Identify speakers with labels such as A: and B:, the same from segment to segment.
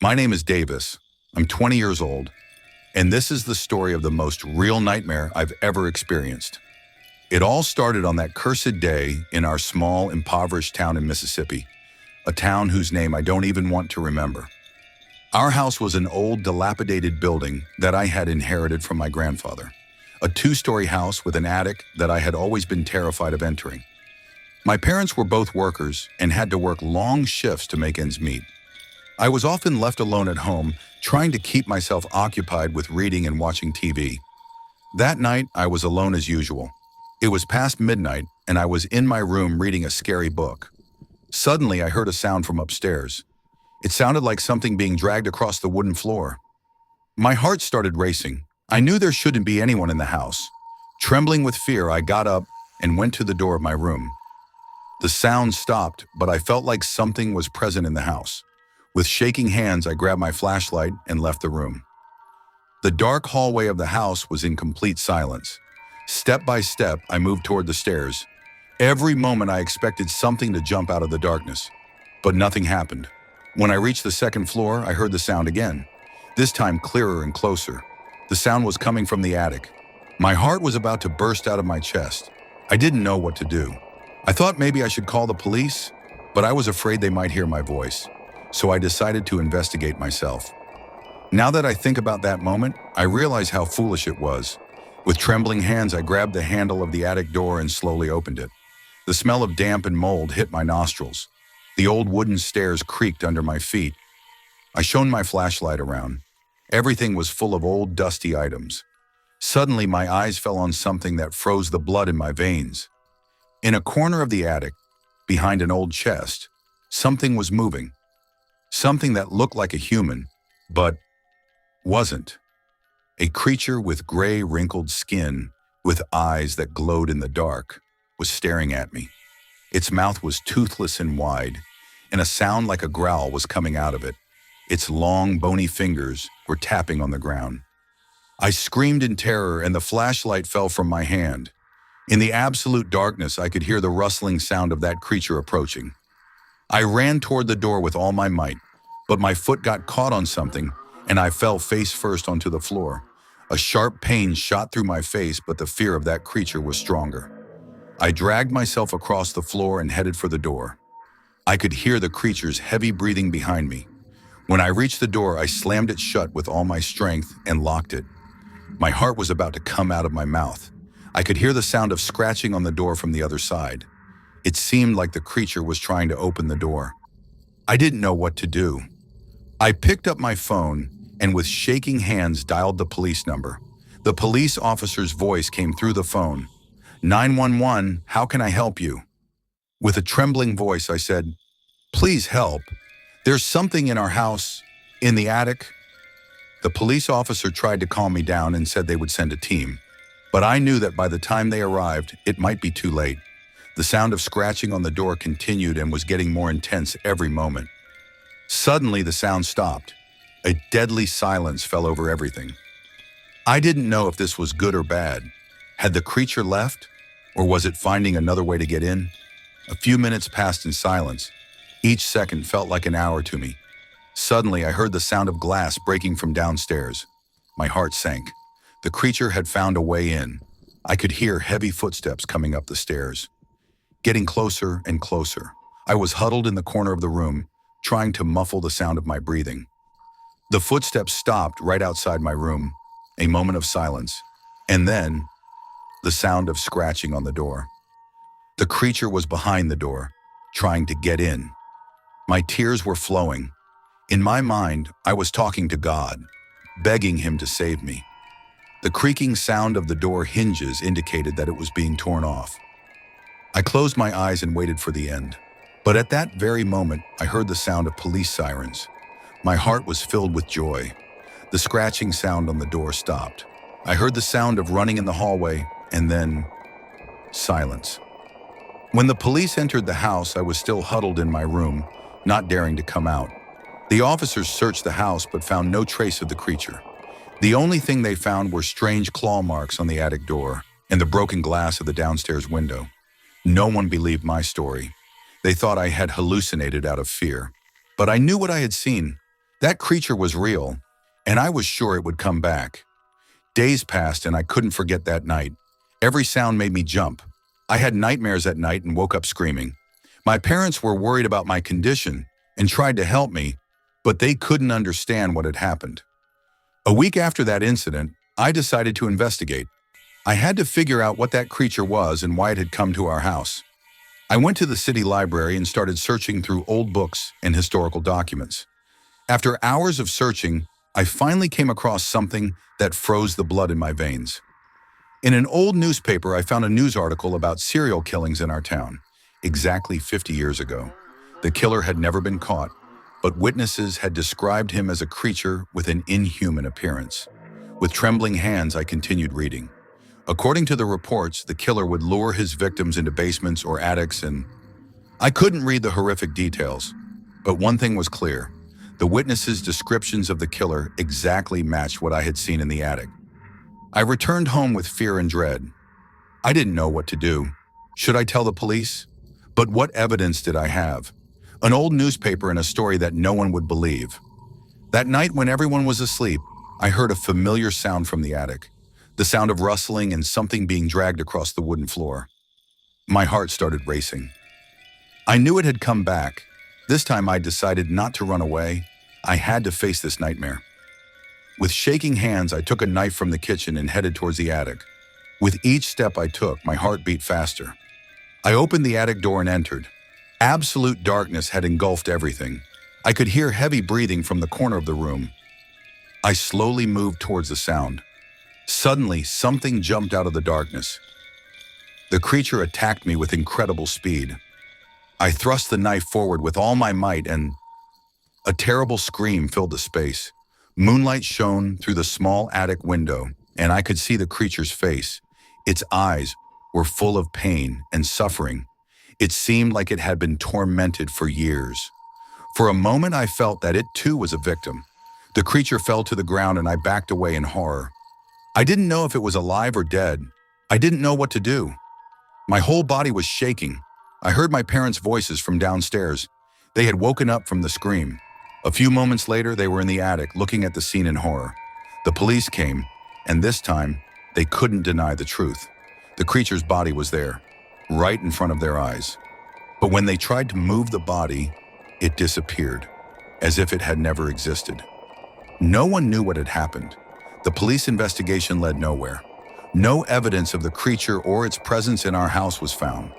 A: My name is Davis. I'm 20 years old, and this is the story of the most real nightmare I've ever experienced. It all started on that cursed day in our small, impoverished town in Mississippi, a town whose name I don't even want to remember. Our house was an old, dilapidated building that I had inherited from my grandfather, a two-story house with an attic that I had always been terrified of entering. My parents were both workers and had to work long shifts to make ends meet. I was often left alone at home, trying to keep myself occupied with reading and watching TV. That night, I was alone as usual. It was past midnight, and I was in my room reading a scary book. Suddenly, I heard a sound from upstairs. It sounded like something being dragged across the wooden floor. My heart started racing. I knew there shouldn't be anyone in the house. Trembling with fear, I got up and went to the door of my room. The sound stopped, but I felt like something was present in the house. With shaking hands, I grabbed my flashlight and left the room. The dark hallway of the house was in complete silence. Step by step, I moved toward the stairs. Every moment I expected something to jump out of the darkness, but nothing happened. When I reached the second floor, I heard the sound again, this time clearer and closer. The sound was coming from the attic. My heart was about to burst out of my chest. I didn't know what to do. I thought maybe I should call the police, but I was afraid they might hear my voice, so I decided to investigate myself. Now that I think about that moment, I realize how foolish it was. With trembling hands, I grabbed the handle of the attic door and slowly opened it. The smell of damp and mold hit my nostrils. The old wooden stairs creaked under my feet. I shone my flashlight around. Everything was full of old, dusty items. Suddenly, my eyes fell on something that froze the blood in my veins. In a corner of the attic, behind an old chest, something was moving. Something that looked like a human, but wasn't. A creature with gray, wrinkled skin, with eyes that glowed in the dark, was staring at me. Its mouth was toothless and wide, and a sound like a growl was coming out of it. Its long, bony fingers were tapping on the ground. I screamed in terror, and the flashlight fell from my hand. In the absolute darkness, I could hear the rustling sound of that creature approaching. I ran toward the door with all my might, but my foot got caught on something, and I fell face first onto the floor. A sharp pain shot through my face, but the fear of that creature was stronger. I dragged myself across the floor and headed for the door. I could hear the creature's heavy breathing behind me. When I reached the door, I slammed it shut with all my strength and locked it. My heart was about to come out of my mouth. I could hear the sound of scratching on the door from the other side. It seemed like the creature was trying to open the door. I didn't know what to do. I picked up my phone and with shaking hands dialed the police number. The police officer's voice came through the phone. 911, how can I help you? With a trembling voice, I said, please help. There's something in our house, in the attic. The police officer tried to calm me down and said they would send a team. But I knew that by the time they arrived, it might be too late. The sound of scratching on the door continued and was getting more intense every moment. Suddenly, the sound stopped. A deadly silence fell over everything. I didn't know if this was good or bad. Had the creature left? Or was it finding another way to get in? A few minutes passed in silence. Each second felt like an hour to me. Suddenly, I heard the sound of glass breaking from downstairs. My heart sank. The creature had found a way in. I could hear heavy footsteps coming up the stairs. Getting closer and closer. I was huddled in the corner of the room, trying to muffle the sound of my breathing. The footsteps stopped right outside my room. A moment of silence. And then, the sound of scratching on the door. The creature was behind the door, trying to get in. My tears were flowing. In my mind, I was talking to God, begging him to save me. The creaking sound of the door hinges indicated that it was being torn off. I closed my eyes and waited for the end. But at that very moment, I heard the sound of police sirens. My heart was filled with joy. The scratching sound on the door stopped. I heard the sound of running in the hallway, and then silence. When the police entered the house, I was still huddled in my room, not daring to come out. The officers searched the house but found no trace of the creature. The only thing they found were strange claw marks on the attic door and the broken glass of the downstairs window. No one believed my story. They thought I had hallucinated out of fear. But I knew what I had seen. That creature was real, and I was sure it would come back. Days passed and I couldn't forget that night. Every sound made me jump. I had nightmares at night and woke up screaming. My parents were worried about my condition and tried to help me, but they couldn't understand what had happened. A week after that incident, I decided to investigate. I had to figure out what that creature was and why it had come to our house. I went to the city library and started searching through old books and historical documents. After hours of searching, I finally came across something that froze the blood in my veins. In an old newspaper, I found a news article about serial killings in our town, exactly 50 years ago. The killer had never been caught, but witnesses had described him as a creature with an inhuman appearance. With trembling hands, I continued reading. According to the reports, the killer would lure his victims into basements or attics, and I couldn't read the horrific details. But one thing was clear. The witnesses' descriptions of the killer exactly matched what I had seen in the attic. I returned home with fear and dread. I didn't know what to do. Should I tell the police? But what evidence did I have? An old newspaper and a story that no one would believe. That night when everyone was asleep, I heard a familiar sound from the attic. The sound of rustling and something being dragged across the wooden floor. My heart started racing. I knew it had come back. This time I decided not to run away. I had to face this nightmare. With shaking hands, I took a knife from the kitchen and headed towards the attic. With each step I took, my heart beat faster. I opened the attic door and entered. Absolute darkness had engulfed everything. I could hear heavy breathing from the corner of the room. I slowly moved towards the sound. Suddenly, something jumped out of the darkness. The creature attacked me with incredible speed. I thrust the knife forward with all my might and a terrible scream filled the space. Moonlight shone through the small attic window, and I could see the creature's face. Its eyes were full of pain and suffering. It seemed like it had been tormented for years. For a moment, I felt that it too was a victim. The creature fell to the ground and I backed away in horror. I didn't know if it was alive or dead. I didn't know what to do. My whole body was shaking. I heard my parents' voices from downstairs. They had woken up from the scream. A few moments later, they were in the attic looking at the scene in horror. The police came, and this time, they couldn't deny the truth. The creature's body was there, right in front of their eyes. But when they tried to move the body, it disappeared, as if it had never existed. No one knew what had happened. The police investigation led nowhere. No evidence of the creature or its presence in our house was found.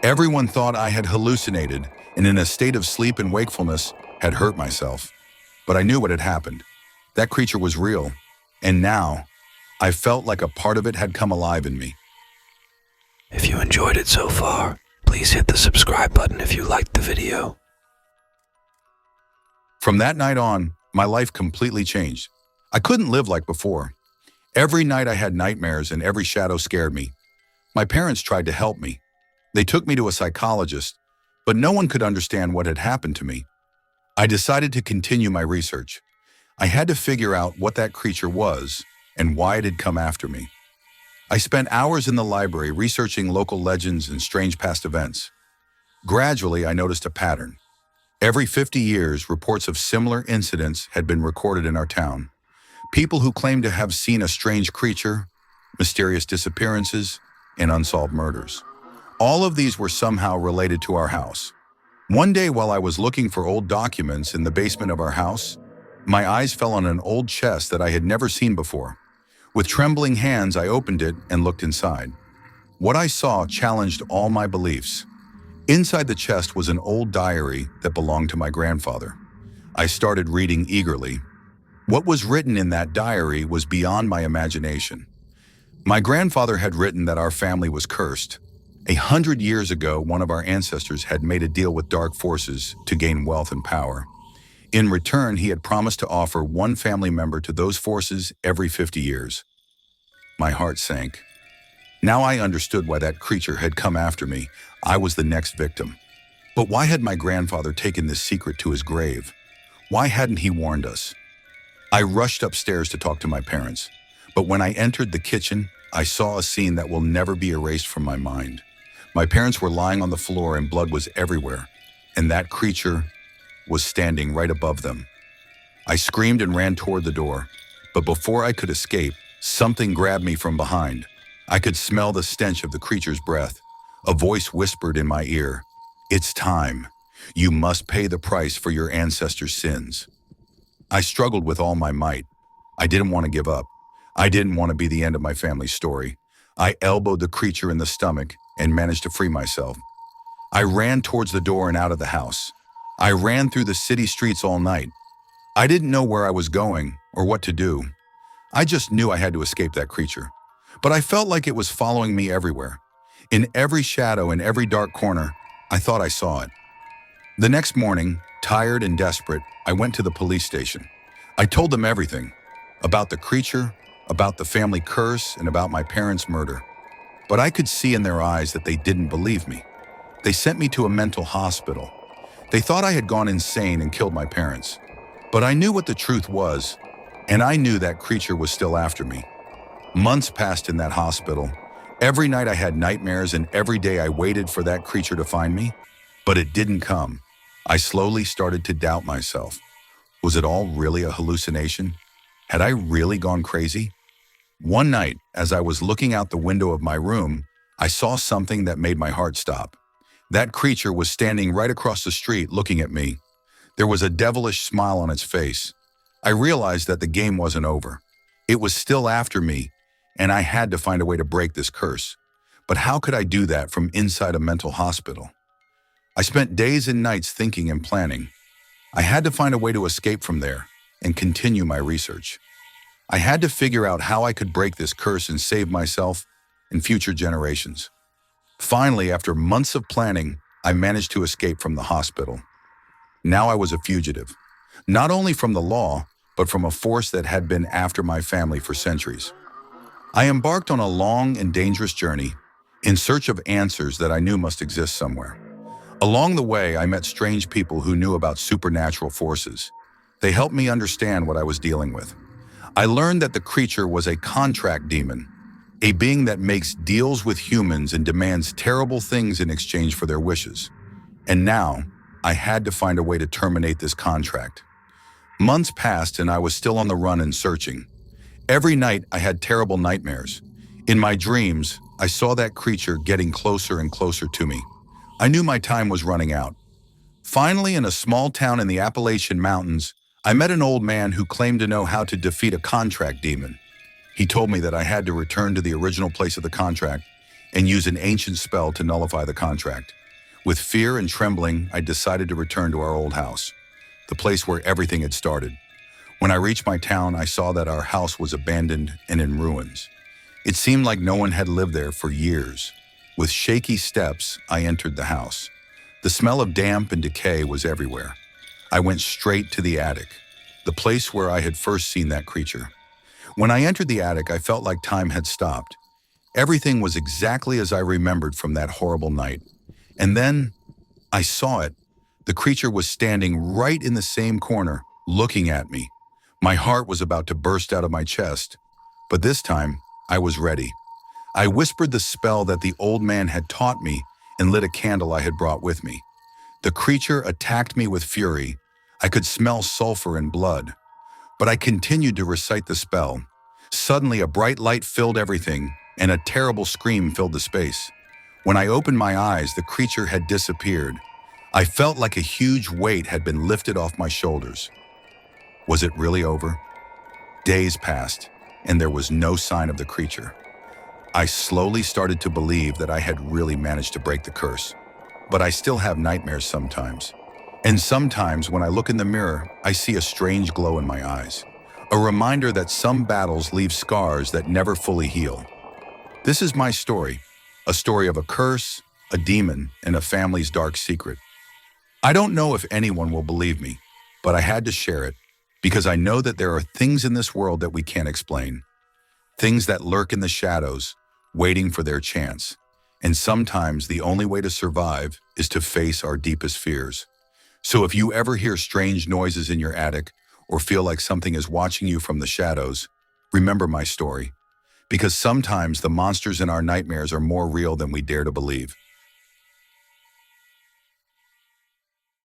A: Everyone thought I had hallucinated and in a state of sleep and wakefulness had hurt myself. But I knew what had happened. That creature was real, and now I felt like a part of it had come alive in me.
B: If you enjoyed it so far, please hit the subscribe button if you liked the video.
A: From that night on, my life completely changed. I couldn't live like before. Every night I had nightmares and every shadow scared me. My parents tried to help me. They took me to a psychologist, but no one could understand what had happened to me. I decided to continue my research. I had to figure out what that creature was and why it had come after me. I spent hours in the library researching local legends and strange past events. Gradually, I noticed a pattern. Every 50 years, reports of similar incidents had been recorded in our town. People who claimed to have seen a strange creature, mysterious disappearances, and unsolved murders. All of these were somehow related to our house. One day while I was looking for old documents in the basement of our house, my eyes fell on an old chest that I had never seen before. With trembling hands, I opened it and looked inside. What I saw challenged all my beliefs. Inside the chest was an old diary that belonged to my grandfather. I started reading eagerly. What was written in that diary was beyond my imagination. My grandfather had written that our family was cursed. 100 years ago, one of our ancestors had made a deal with dark forces to gain wealth and power. In return, he had promised to offer one family member to those forces every 50 years. My heart sank. Now I understood why that creature had come after me. I was the next victim. But why had my grandfather taken this secret to his grave? Why hadn't he warned us? I rushed upstairs to talk to my parents. But when I entered the kitchen, I saw a scene that will never be erased from my mind. My parents were lying on the floor and blood was everywhere, and that creature was standing right above them. I screamed and ran toward the door, but before I could escape, something grabbed me from behind. I could smell the stench of the creature's breath. A voice whispered in my ear, "It's time. You must pay the price for your ancestors' sins." I struggled with all my might. I didn't want to give up. I didn't want to be the end of my family's story. I elbowed the creature in the stomach and managed to free myself. I ran towards the door and out of the house. I ran through the city streets all night. I didn't know where I was going or what to do. I just knew I had to escape that creature. But I felt like it was following me everywhere. In every shadow, in every dark corner, I thought I saw it. The next morning, tired and desperate, I went to the police station. I told them everything, about the creature, about the family curse, and about my parents' murder. But I could see in their eyes that they didn't believe me. They sent me to a mental hospital. They thought I had gone insane and killed my parents. But I knew what the truth was, and I knew that creature was still after me. Months passed in that hospital. Every night I had nightmares, and every day I waited for that creature to find me. But it didn't come. I slowly started to doubt myself. Was it all really a hallucination? Had I really gone crazy? One night, as I was looking out the window of my room, I saw something that made my heart stop. That creature was standing right across the street looking at me. There was a devilish smile on its face. I realized that the game wasn't over. It was still after me, and I had to find a way to break this curse. But how could I do that from inside a mental hospital? I spent days and nights thinking and planning. I had to find a way to escape from there and continue my research. I had to figure out how I could break this curse and save myself and future generations. Finally, after months of planning, I managed to escape from the hospital. Now I was a fugitive, not only from the law, but from a force that had been after my family for centuries. I embarked on a long and dangerous journey in search of answers that I knew must exist somewhere. Along the way, I met strange people who knew about supernatural forces. They helped me understand what I was dealing with. I learned that the creature was a contract demon, a being that makes deals with humans and demands terrible things in exchange for their wishes. And now, I had to find a way to terminate this contract. Months passed and I was still on the run and searching. Every night, I had terrible nightmares. In my dreams, I saw that creature getting closer and closer to me. I knew my time was running out. Finally, in a small town in the Appalachian Mountains, I met an old man who claimed to know how to defeat a contract demon. He told me that I had to return to the original place of the contract and use an ancient spell to nullify the contract. With fear and trembling, I decided to return to our old house, the place where everything had started. When I reached my town, I saw that our house was abandoned and in ruins. It seemed like no one had lived there for years. With shaky steps, I entered the house. The smell of damp and decay was everywhere. I went straight to the attic, the place where I had first seen that creature. When I entered the attic, I felt like time had stopped. Everything was exactly as I remembered from that horrible night. And then, I saw it. The creature was standing right in the same corner, looking at me. My heart was about to burst out of my chest. But this time, I was ready. I whispered the spell that the old man had taught me and lit a candle I had brought with me. The creature attacked me with fury. I could smell sulfur and blood. But I continued to recite the spell. Suddenly, a bright light filled everything, and a terrible scream filled the space. When I opened my eyes, the creature had disappeared. I felt like a huge weight had been lifted off my shoulders. Was it really over? Days passed, and there was no sign of the creature. I slowly started to believe that I had really managed to break the curse. But I still have nightmares sometimes. And sometimes when I look in the mirror, I see a strange glow in my eyes. A reminder that some battles leave scars that never fully heal. This is my story, a story of a curse, a demon, and a family's dark secret. I don't know if anyone will believe me, but I had to share it because I know that there are things in this world that we can't explain. Things that lurk in the shadows, waiting for their chance. And sometimes the only way to survive is to face our deepest fears. So if you ever hear strange noises in your attic or feel like something is watching you from the shadows, remember my story. Because sometimes the monsters in our nightmares are more real than we dare to believe.